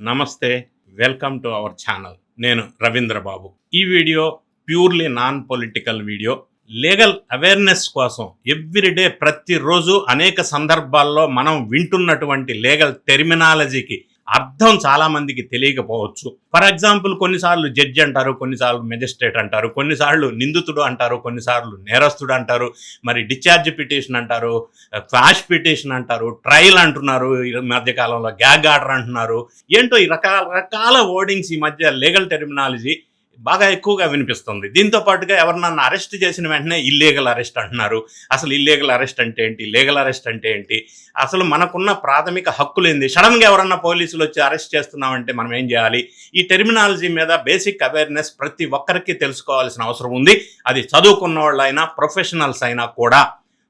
నమస్తే, welcome to our channel. నేను రవీంద్ర బాబు. ఈ video purely non political video. Legal awareness కోసం ఎవ్రీడే ప్రతిరోజు అనేక సందర్భాల్లో మనం వింటున్నటువంటి లీగల్ టెర్మినాలజీకి అర్థం చాలా మందికి తెలియకపోవచ్చు. ఫర్ ఎగ్జాంపుల్, కొన్నిసార్లు జడ్జి అంటారు, కొన్నిసార్లు మెజిస్ట్రేట్ అంటారు, కొన్నిసార్లు నిందితుడు అంటారు, కొన్నిసార్లు నేరస్తుడు అంటారు, మరి డిశ్చార్జ్ పిటిషన్ అంటారు, క్వాష్ పిటిషన్ అంటారు, ట్రయల్ అంటున్నారు, ఈ మధ్యకాలంలో గ్యాగ్ ఆర్డర్ అంటున్నారు. ఏంటో ఈ రకరకాల వర్డింగ్స్ ఈ మధ్య లీగల్ టెర్మినాలజీ బాగా ఎక్కువగా వినిపిస్తుంది. దీంతో పాటుగా ఎవరినన్నా అరెస్ట్ చేసిన వెంటనే ఇల్లీగల్ అరెస్ట్ అంటున్నారు. అసలు ఇల్లీగల్ అరెస్ట్ అంటే ఏంటి, లీగల్ అరెస్ట్ అంటే ఏంటి, అసలు మనకున్న ప్రాథమిక హక్కులు ఏంది, సడన్గా ఎవరన్నా పోలీసులు వచ్చి అరెస్ట్ చేస్తున్నామంటే మనం ఏం చేయాలి? ఈ టెర్మినాలజీ మీద బేసిక్ అవేర్నెస్ ప్రతి ఒక్కరికి తెలుసుకోవాల్సిన అవసరం ఉంది. అది చదువుకున్న వాళ్ళైనా ప్రొఫెషనల్స్ అయినా కూడా.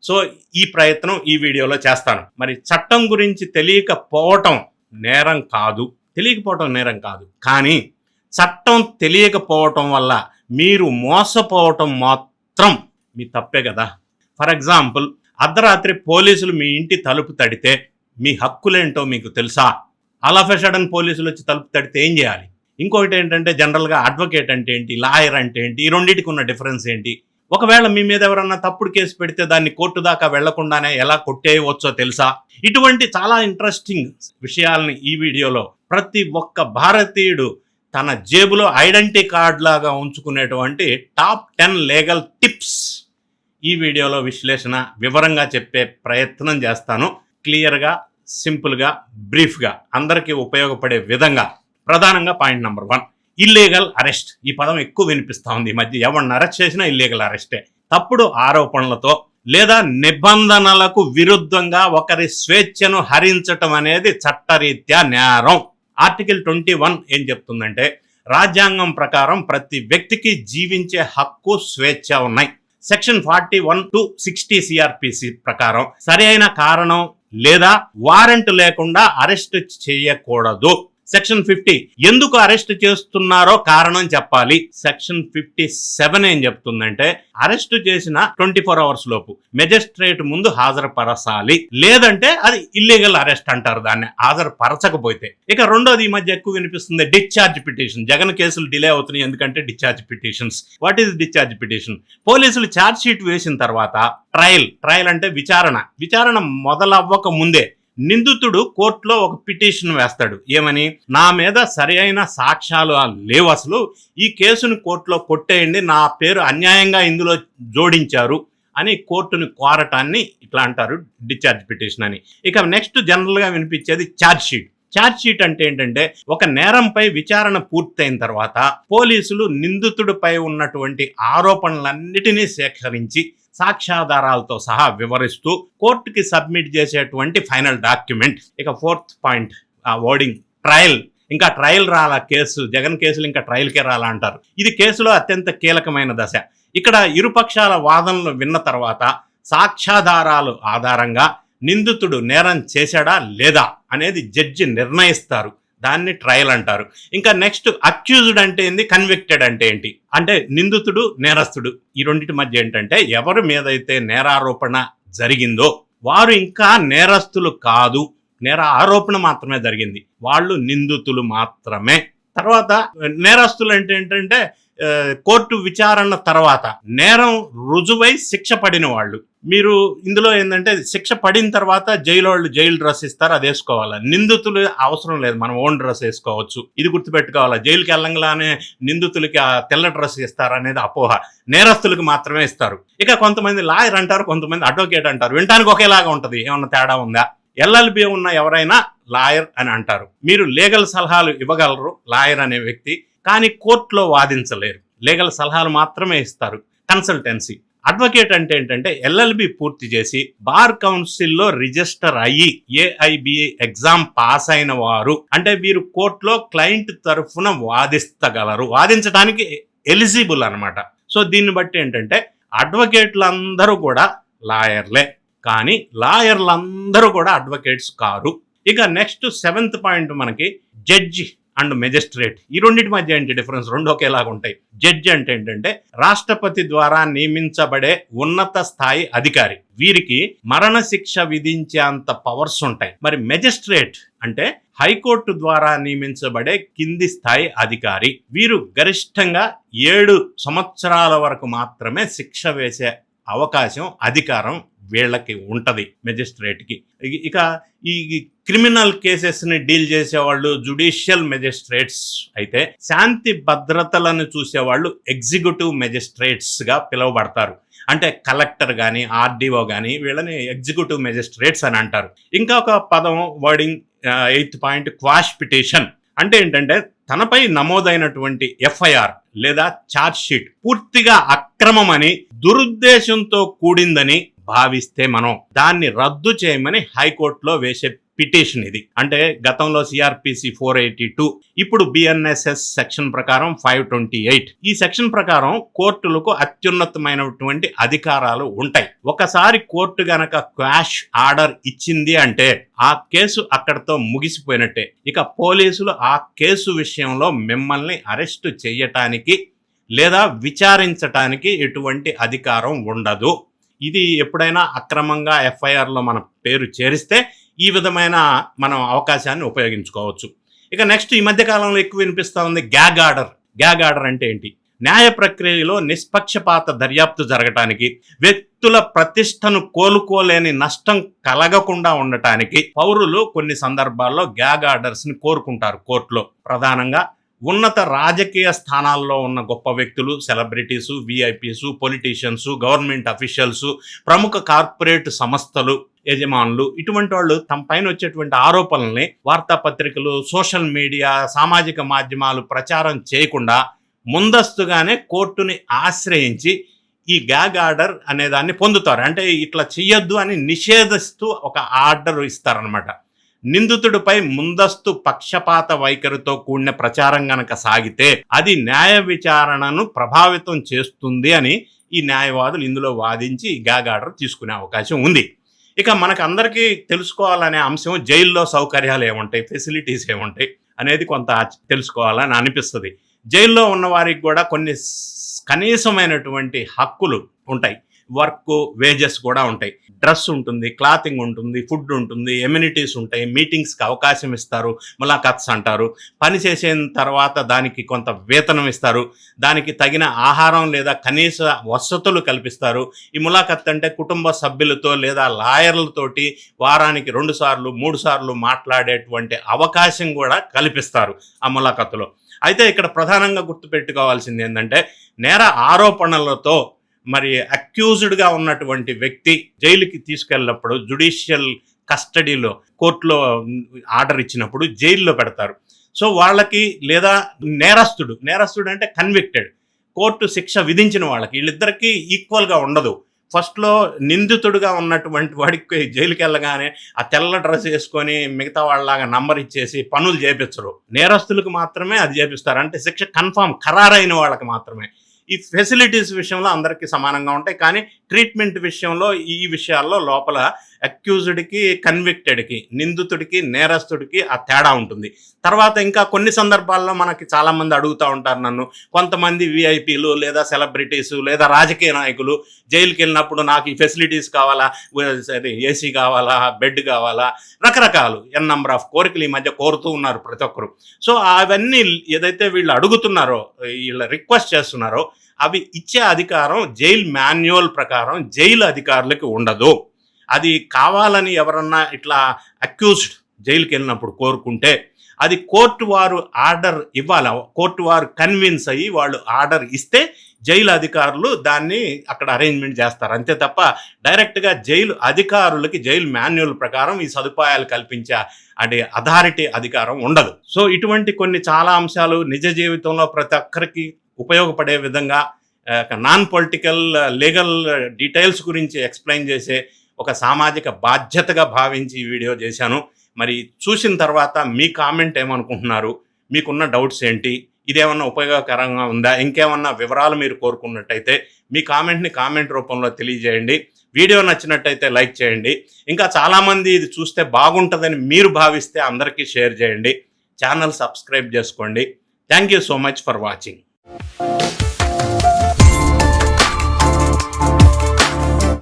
సో ఈ ప్రయత్నం ఈ వీడియోలో చేస్తాను. మరి చట్టం గురించి తెలియకపోవటం నేరం కాదు, కానీ చట్టం తెలియకపోవటం వల్ల మీరు మోసపోవటం మాత్రం మీ తప్పే కదా. ఫర్ ఎగ్జాంపుల్, అర్ధరాత్రి పోలీసులు మీ ఇంటి తలుపు తడితే మీ హక్కులేంటో మీకు తెలుసా? ఆల్ ఆఫ్ ఎ సడన్ పోలీసులు వచ్చి తలుపు తడితే ఏం చేయాలి? ఇంకొకటి ఏంటంటే, జనరల్గా అడ్వకేట్ అంటే ఏంటి, లాయర్ అంటే ఏంటి, ఈ రెండింటికి ఉన్న డిఫరెన్స్ ఏంటి? ఒకవేళ మీ మీద ఎవరన్నా తప్పుడు కేసు పెడితే దాన్ని కోర్టు దాకా వెళ్లకుండానే ఎలా కొట్టేయవచ్చో తెలుసా? ఇటువంటి చాలా ఇంట్రెస్టింగ్ విషయాల్ని ఈ వీడియోలో ప్రతి ఒక్క భారతీయుడు తన జేబులో ఐడెంటిటీ కార్డ్ లాగా ఉంచుకునేటువంటి టాప్ 10 లీగల్ టిప్స్ ఈ వీడియోలో విశ్లేషణ వివరంగా చెప్పే ప్రయత్నం చేస్తాను. క్లియర్గా, సింపుల్గా, బ్రీఫ్గా, అందరికీ ఉపయోగపడే విధంగా. ప్రధానంగా పాయింట్ నెంబర్ 1, ఇల్లీగల్ అరెస్ట్. ఈ పదం ఎక్కువ వినిపిస్తూ ఉంది ఈ మధ్య. ఎవరిని అరెస్ట్ చేసినా ఇల్లీగల్ అరెస్టే. తప్పుడు ఆరోపణలతో లేదా నిబంధనలకు విరుద్ధంగా ఒకరి స్వేచ్ఛను హరించటం అనేది చట్టరీత్యా నేరం. ఆర్టికల్ 21 ఏం చెప్తుందంటే, రాజ్యాంగం ప్రకారం ప్రతి వ్యక్తికి జీవించే హక్కు, స్వేచ్ఛ ఉన్నాయి. సెక్షన్ 41 to 60 సిఆర్పిసి ప్రకారం సరైన కారణం లేదా వారెంట్ లేకుండా అరెస్ట్ చేయకూడదు. సెక్షన్ 50 ఎందుకు అరెస్ట్ చేస్తున్నారో కారణం చెప్పాలి. సెక్షన్ 57 ఏం చెప్తుందంటే, అరెస్ట్ చేసిన 24 hours లోపు మెజిస్ట్రేట్ ముందు హాజరుపరచాలి, లేదంటే అది ఇల్లీగల్ అరెస్ట్ అంటారు దాన్ని, హాజరుపరచకపోతే. ఇక రెండోది ఈ మధ్య ఎక్కువ వినిపిస్తుంది, డిశ్చార్జ్ పిటిషన్. జగన్ కేసులు డిలే అవుతున్నాయి ఎందుకంటే discharge petitions. What is discharge petition? పోలీసులు ఛార్జ్ షీట్ వేసిన తర్వాత ట్రయల్ అంటే విచారణ మొదలవ్వక ముందే నిందితుడు కోర్టులో ఒక పిటిషన్ వేస్తాడు. ఏమని? నా మీద సరి అయిన సాక్ష్యాలు లేవు, అసలు ఈ కేసును కోర్టులో కొట్టేయండి, నా పేరు అన్యాయంగా ఇందులో జోడించారు అని కోర్టుని కోరటాన్ని ఇట్లా అంటారు డిశ్చార్జ్ పిటిషన్ అని. ఇక నెక్స్ట్ జనరల్గా వినిపించేది ఛార్జ్ షీట్ అంటే ఏంటంటే, ఒక నేరంపై విచారణ పూర్తయిన తర్వాత పోలీసులు నిందితుడిపై ఉన్నటువంటి ఆరోపణలన్నిటినీ సేకరించి సాక్ష్యాధారాలతో సహా వివరిస్తూ కోర్టుకి సబ్మిట్ చేసేటువంటి ఫైనల్ డాక్యుమెంట్. ఇక 4th పాయింట్, ఆ వర్డింగ్ ట్రయల్. ఇంకా ట్రయల్ రాలా కేసు, జగన్ కేసులు ఇంకా ట్రయల్కే రాలా అంటారు. ఇది కేసులో అత్యంత కీలకమైన దశ. ఇక్కడ ఇరుపక్షాల వాదనలు విన్న తర్వాత సాక్ష్యాధారాలు ఆధారంగా నిందితుడు నేరం చేశాడా లేదా అనేది జడ్జి నిర్ణయిస్తారు. దాన్ని ట్రయల్ అంటారు. ఇంకా నెక్స్ట్, అక్యూజ్డ్ అంటే ఏంది, కన్విక్టెడ్ అంటే ఏంటి? అంటే నిందితుడు, నేరస్తుడు. ఈ రెండింటి మధ్య ఏంటంటే, ఎవరి మీద అయితే నేరారోపణ జరిగిందో వారు ఇంకా నేరస్తులు కాదు, నేర ఆరోపణ మాత్రమే జరిగింది, వాళ్ళు నిందితులు మాత్రమే. తర్వాత నేరస్తులు అంటే ఏంటంటే, కోర్టు విచారణ తర్వాత నేరం రుజువై శిక్ష పడిన వాళ్ళు. మీరు ఇందులో ఏంటంటే, శిక్ష పడిన తర్వాత జైలు డ్రెస్ ఇస్తారు, అది వేసుకోవాలి. నిందితులు అవసరం లేదు, మనం ఓన్ డ్రెస్ వేసుకోవచ్చు. ఇది గుర్తుపెట్టుకోవాలి. జైలుకి వెళ్ళంగానే నిందితులకి ఆ తెల్ల డ్రెస్ ఇస్తారు అనేది అపోహ. నేరస్తులకు మాత్రమే ఇస్తారు. ఇక కొంతమంది లాయర్ అంటారు, కొంతమంది అడ్వకేట్ అంటారు. వినటానికి ఒకేలాగా ఉంటుంది, ఏమన్నా తేడా ఉందా? LLB ఉన్న ఎవరైనా లాయర్ అని అంటారు. మీరు లీగల్ సలహాలు ఇవ్వగలరు లాయర్ అనే వ్యక్తి, కానీ కోర్టులో వాదించలేరు. లీగల్ సలహాలు మాత్రమే ఇస్తారు, కన్సల్టెన్సీ. అడ్వకేట్ అంటే ఏంటంటే, LLB పూర్తి చేసి బార్ కౌన్సిల్లో రిజిస్టర్ అయ్యి AIBA ఎగ్జామ్ పాస్ అయిన వారు. అంటే వీరు కోర్టులో క్లయింట్ తరఫున వాదించడానికి ఎలిజిబుల్ అనమాట. సో దీన్ని బట్టి ఏంటంటే, అడ్వకేట్లందరూ కూడా లాయర్లే, కానీ లాయర్లందరూ కూడా అడ్వకేట్స్ కారు. ఇక నెక్స్ట్ 7th పాయింట్ మనకి జడ్జి అండ్ మెజిస్ట్రేట్. ఈ రెండింటి మధ్య ఏంటి డిఫరెన్స్? రెండు ఒకేలాగా ఉంటాయి. జడ్జి అంటే ఏంటంటే, రాష్ట్రపతి ద్వారా నియమించబడే ఉన్నత స్థాయి అధికారి. వీరికి మరణ శిక్ష విధించేంత పవర్స్ ఉంటాయి. మరి మెజిస్ట్రేట్ అంటే హైకోర్టు ద్వారా నియమించబడే కింది స్థాయి అధికారి. వీరు గరిష్టంగా 7 సంవత్సరాల వరకు మాత్రమే శిక్ష వేసే అవకాశం, అధికారం వీళ్ళకి ఉంటది మెజిస్ట్రేట్కి. ఇక ఈ క్రిమినల్ కేసెస్ ని డీల్ చేసేవాళ్ళు జ్యుడిషియల్ మెజిస్ట్రేట్స్ అయితే, శాంతి భద్రతలను చూసేవాళ్ళు ఎగ్జిక్యూటివ్ మెజిస్ట్రేట్స్ గా పిలువబడతారు. అంటే కలెక్టర్ కానీ ఆర్డీఓ కానీ వీళ్ళని ఎగ్జిక్యూటివ్ మెజిస్ట్రేట్స్ అని అంటారు. ఇంకా ఒక పదం wording 8th point quash petition అంటే ఏంటంటే తనపై నమోదైనటువంటి ఎఫ్ఐఆర్ లేదా ఛార్జ్ షీట్ పూర్తిగా అక్రమమని దురుద్దేశంతో కూడిందని భావిస్తే మనం దాన్ని రద్దు చేయమని హైకోర్టులో వేసే పిటిషన్ ఇది. అంటే గతంలో సిఆర్పిసి 482, ఇప్పుడు బిఎన్ఎస్ఎస్ సెక్షన్ ప్రకారం 528. ఈ సెక్షన్ ప్రకారం కోర్టులకు అత్యున్నతమైనటువంటి అధికారాలు ఉంటాయి. ఒకసారి కోర్టు గనక క్వాష్ ఆర్డర్ ఇచ్చింది అంటే ఆ కేసు అక్కడితో ముగిసిపోయినట్టే. ఇక పోలీసులు ఆ కేసు విషయంలో మిమ్మల్ని అరెస్టు చేయటానికి లేదా విచారించటానికి ఎటువంటి అధికారం ఉండదు. ఇది ఎప్పుడైనా అక్రమంగా ఎఫ్ఐఆర్లో మన పేరు చేరిస్తే ఈ విధమైన మనం అవకాశాన్ని ఉపయోగించుకోవచ్చు. ఇక నెక్స్ట్ ఈ మధ్య కాలంలో ఎక్కువ వినిపిస్తూ ఉంది గ్యాగ్ ఆర్డర్. గ్యాగ్ ఆర్డర్ అంటే ఏంటి? న్యాయ ప్రక్రియలో నిష్పక్షపాత దర్యాప్తు జరగటానికి, వ్యక్తుల ప్రతిష్టను కోలుకోలేని నష్టం కలగకుండా ఉండటానికి పౌరులు కొన్ని సందర్భాల్లో గ్యాగ్ ఆర్డర్స్ ని కోరుకుంటారు కోర్టులో. ప్రధానంగా ఉన్నత రాజకీయ స్థానాల్లో ఉన్న గొప్ప వ్యక్తులు, సెలబ్రిటీసు, విఐపీసు, పొలిటీషియన్స్, గవర్నమెంట్ అఫీషియల్స్, ప్రముఖ కార్పొరేట్ సంస్థలు యజమానులు, ఇటువంటి వాళ్ళు తమ పైన వచ్చేటువంటి ఆరోపణల్ని వార్తాపత్రికలు, సోషల్ మీడియా, సామాజిక మాధ్యమాలు ప్రచారం చేయకుండా ముందస్తుగానే కోర్టుని ఆశ్రయించి ఈ గ్యాగ్ ఆర్డర్ అనే దాన్ని పొందుతారు. అంటే ఇట్లా చెయ్యొద్దు అని నిషేధిస్తూ ఒక ఆర్డర్ ఇస్తారనమాట. నిందితుడిపై ముందస్తు పక్షపాత వైఖరితో కూడిన ప్రచారం గనక సాగితే అది న్యాయ విచారణను ప్రభావితం చేస్తుంది అని ఈ న్యాయవాదులు ఇందులో వాదించి గ్యాగ్ ఆర్డర్ తీసుకునే అవకాశం ఉంది. ఇక మనకు అందరికీ తెలుసుకోవాలనే అంశం జైల్లో సౌకర్యాలు ఏముంటాయి, ఫెసిలిటీస్ ఏముంటాయి అనేది కొంత తెలుసుకోవాలని అనిపిస్తుంది. జైల్లో ఉన్న వారికి కూడా కొన్ని కనీసమైనటువంటి హక్కులు ఉంటాయి. వర్క్ వేజెస్ కూడా ఉంటాయి, డ్రెస్ ఉంటుంది, క్లాతింగ్ ఉంటుంది, ఫుడ్ ఉంటుంది, ఎమ్యూనిటీస్ ఉంటాయి, మీటింగ్స్కి అవకాశం ఇస్తారు, ములాఖాత్స్ అంటారు. పని చేసిన తర్వాత దానికి కొంత వేతనం ఇస్తారు, దానికి తగిన ఆహారం లేదా కనీస వసతులు కల్పిస్తారు. ఈ ములాఖాత్ అంటే కుటుంబ సభ్యులతో లేదా లాయర్లతోటి వారానికి 2 సార్లు 3 సార్లు మాట్లాడేటువంటి అవకాశం కూడా కల్పిస్తారు ఆ ములాఖాతులో. అయితే ఇక్కడ ప్రధానంగా గుర్తుపెట్టుకోవాల్సింది ఏంటంటే, నేర ఆరోపణలతో మరి అక్యూజ్డ్గా ఉన్నటువంటి వ్యక్తి జైలుకి తీసుకెళ్ళినప్పుడు జ్యుడిషియల్ కస్టడీలో కోర్టులో ఆర్డర్ ఇచ్చినప్పుడు జైల్లో పెడతారు. సో వాళ్ళకి లేదా నేరస్తుడు అంటే కన్విక్టెడ్, కోర్టు శిక్ష విధించిన వాళ్ళకి, వీళ్ళిద్దరికీ ఈక్వల్గా ఉండదు. ఫస్ట్లో నిందితుడిగా ఉన్నటువంటి వాడికి జైలుకి వెళ్ళగానే ఆ తెల్ల డ్రెస్ వేసుకొని మిగతా వాళ్ళలాగా నంబర్ ఇచ్చేసి పనులు చేపించరు. నేరస్తులకు మాత్రమే అది చేపిస్తారు. అంటే శిక్ష కన్ఫామ్ ఖరారైన వాళ్ళకి మాత్రమే. ఈ ఫెసిలిటీస్ విషయంలో అందరికీ సమానంగా ఉంటాయి, కానీ ట్రీట్మెంట్ విషయంలో ఈ విషయాల్లో లోపల అక్యూజ్డ్కి, కన్విక్టెడ్కి, నిందితుడికి, నేరస్తుడికి ఆ తేడా ఉంటుంది. తర్వాత ఇంకా కొన్ని సందర్భాల్లో మనకి చాలామంది అడుగుతూ ఉంటారు నన్ను, కొంతమంది విఐపీలు లేదా సెలబ్రిటీసు లేదా రాజకీయ నాయకులు జైలుకి వెళ్ళినప్పుడు నాకు ఈ ఫెసిలిటీస్ కావాలా, ఏసీ కావాలా, బెడ్ కావాలా, రకరకాలు నెంబర్ ఆఫ్ కోరికలు ఈ మధ్య కోరుతూ ఉన్నారు ప్రతి ఒక్కరు. సో అవన్నీ ఏదైతే వీళ్ళు అడుగుతున్నారో, వీళ్ళు రిక్వెస్ట్ చేస్తున్నారో అవి ఇచ్చే అధికారం జైలు మాన్యువల్ ప్రకారం జైలు అధికారులకి ఉండదు. అది కావాలని ఎవరన్నా ఇట్లా అక్యూజ్డ్ జైలుకి వెళ్ళినప్పుడు కోరుకుంటే అది కోర్టు వారు ఆర్డర్ ఇవ్వాలి. కోర్టు వారు కన్విన్స్ అయ్యి వాళ్ళు ఆర్డర్ ఇస్తే జైలు అధికారులు దాన్ని అక్కడ అరేంజ్మెంట్ చేస్తారు. అంతే తప్ప డైరెక్ట్గా జైలు అధికారులకి జైలు మాన్యువల్ ప్రకారం ఈ సదుపాయాలు కల్పించే అథారిటీ అధికారం ఉండదు. సో ఇటువంటి కొన్ని చాలా అంశాలు నిజ జీవితంలో ప్రతి ఒక్కరికి ఉపయోగపడే విధంగా నాన్ పొలిటికల్ లీగల్ డీటెయిల్స్ గురించి ఎక్స్ప్లెయిన్ చేసే ఒక సామాజిక బాధ్యతగా భావించి ఈ వీడియో చేశాను. మరి చూసిన తర్వాత మీ కామెంట్ ఏమనుకుంటున్నారు, మీకున్న డౌట్స్ ఏంటి, ఇదేమన్నా ఉపయోగకరంగా ఉందా, ఇంకేమన్నా వివరాలు మీరు కోరుకున్నట్టయితే మీ కామెంట్ని కామెంట్ రూపంలో తెలియజేయండి. వీడియో నచ్చినట్టయితే లైక్ చేయండి. ఇంకా చాలామంది ఇది చూస్తే బాగుంటుందని మీరు భావిస్తే అందరికీ షేర్ చేయండి. ఛానల్ సబ్స్క్రైబ్ చేసుకోండి. Thank you so much for watching.